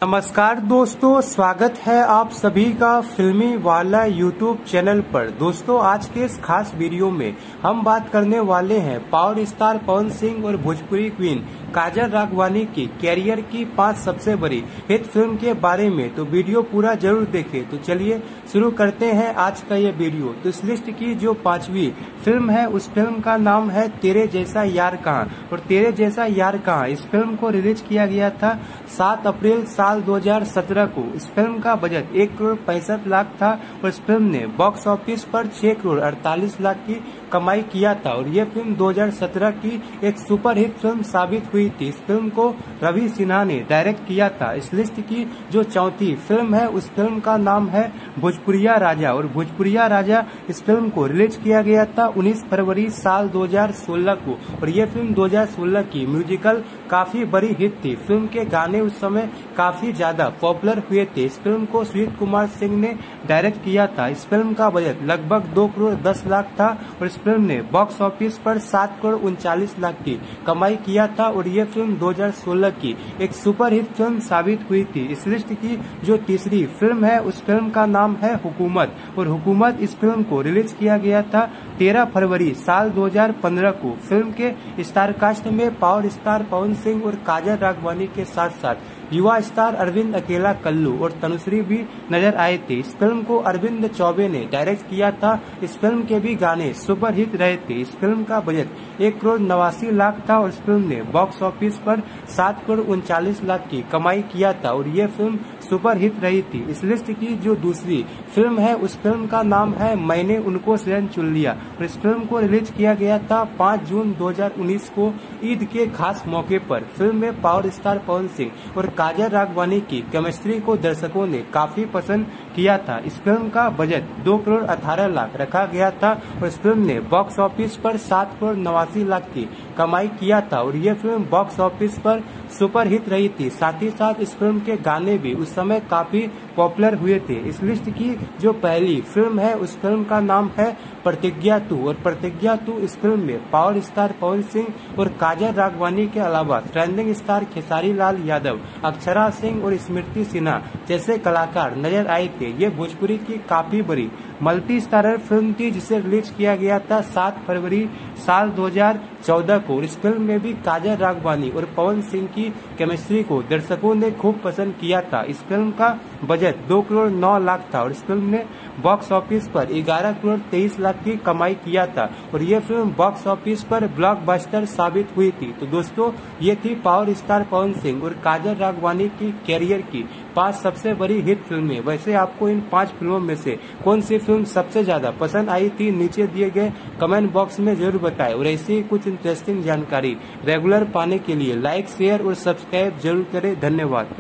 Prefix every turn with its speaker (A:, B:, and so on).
A: नमस्कार दोस्तों, स्वागत है आप सभी का फिल्मी वाला यूट्यूब चैनल पर। दोस्तों, आज के इस खास वीडियो में हम बात करने वाले हैं पावर स्टार पवन सिंह और भोजपुरी क्वीन काजल राघवानी की कैरियर की 5 सबसे बड़ी हिट फिल्म के बारे में। तो वीडियो पूरा जरूर देखें। तो चलिए शुरू करते हैं आज का ये वीडियो। तो इस लिस्ट की जो 5वीं फिल्म है, उस फिल्म का नाम है तेरे जैसा यार कहाँ। और तेरे जैसा यार कहाँ इस फिल्म को रिलीज किया गया था 7 अप्रैल साल 2017 को। इस फिल्म का बजट 1 करोड़ 65 लाख था और इस फिल्म ने बॉक्स ऑफिस पर 6 करोड़ 48 लाख की कमाई किया था। और ये फिल्म 2017 की एक सुपरहिट फिल्म साबित हुई थी। इस फिल्म को रवि सिन्हा ने डायरेक्ट किया था। इस लिस्ट की जो 4थी फिल्म है, उस फिल्म का नाम है भोजपुरिया राजा। और भोजपुरिया राजा इस फिल्म को रिलीज किया गया था 19 फरवरी साल 2016 को। और ये फिल्म 2016 की म्यूजिकल काफी बड़ी हिट थी। फिल्म के गाने उस समय काफी ज्यादा पॉपुलर हुए थे। इस फिल्म को सुजीत कुमार सिंह ने डायरेक्ट किया था। इस फिल्म का बजट लगभग 2 करोड़ 10 लाख था और इस फिल्म ने बॉक्स ऑफिस पर 7 करोड़ 39 लाख की कमाई किया था। और यह फिल्म 2016 की एक सुपरहिट फिल्म साबित हुई थी। इस लिस्ट की जो तीसरी फिल्म है, उस फिल्म का नाम है हुकूमत। और हुकूमत इस फिल्म को रिलीज किया गया था 13 फरवरी साल 2015 को। फिल्म के स्टार कास्ट में पावर स्टार पवन सिंह और काजल राघवानी के साथ साथ युवा स्टार अरविंद अकेला कल्लू और तनुश्री भी नजर आए थे। इस फिल्म को अरविंद चौबे ने डायरेक्ट किया था। इस फिल्म के भी गाने सुपरहिट रहे थे। इस फिल्म का बजट 1 करोड़ 89 लाख था और इस फिल्म ने बॉक्स ऑफिस पर 7 करोड़ 39 लाख की कमाई किया था। और ये फिल्म सुपरहिट रही थी। इस लिस्ट की जो दूसरी फिल्म है, उस फिल्म का नाम है मैंने उनको सजन चुन लिया। और इस फिल्म को रिलीज किया गया था 5 जून 2019 को ईद के खास मौके पर। फिल्म में पावर स्टार पवन सिंह और काजल राघवानी की केमिस्ट्री को दर्शकों ने काफी पसंद किया था। इस फिल्म का बजट 2 करोड़ 18 लाख रखा गया था और इस फिल्म ने बॉक्स ऑफिस पर 7 करोड़ 89 लाख की कमाई किया था। और यह फिल्म बॉक्स ऑफिस पर सुपरहिट रही थी। साथ ही साथ इस फिल्म के गाने भी उस समय काफी पॉपुलर हुए थे। इस लिस्ट की जो पहली फिल्म है, उस फिल्म का नाम है प्रतिज्ञा 2। और प्रतिज्ञा 2 इस फिल्म में पावर स्टार पवन सिंह और काजल राघवानी के अलावा ट्रेंडिंग स्टार खेसारी लाल यादव, अक्षरा सिंह और स्मृति सिन्हा जैसे कलाकार नजर आए थे। ये भोजपुरी की काफी बड़ी मल्टी स्टारर फिल्म थी, जिसे रिलीज किया गया था 7 फरवरी साल 2014 को। इस फिल्म में भी काजल राघवानी और पवन सिंह की केमिस्ट्री को दर्शकों ने खूब पसंद किया था। इस फिल्म का बजट 2 करोड़ 9 लाख था और इस फिल्म ने बॉक्स ऑफिस पर 11 करोड़ 23 लाख की कमाई किया था। और ये फिल्म बॉक्स ऑफिस पर ब्लॉकबस्टर साबित हुई थी। तो दोस्तों, ये थी पावर स्टार पवन सिंह और काजल राघवानी की कैरियर की 5 सबसे बड़ी हिट फिल्में। वैसे आपको इन 5 फिल्मों में से कौन सी फिल्म सबसे ज्यादा पसंद आई थी, नीचे दिए गए कमेंट बॉक्स में जरूर बताएं। और ऐसी ही कुछ इंटरेस्टिंग जानकारी रेगुलर पाने के लिए लाइक, शेयर और सब्सक्राइब जरूर करें। धन्यवाद।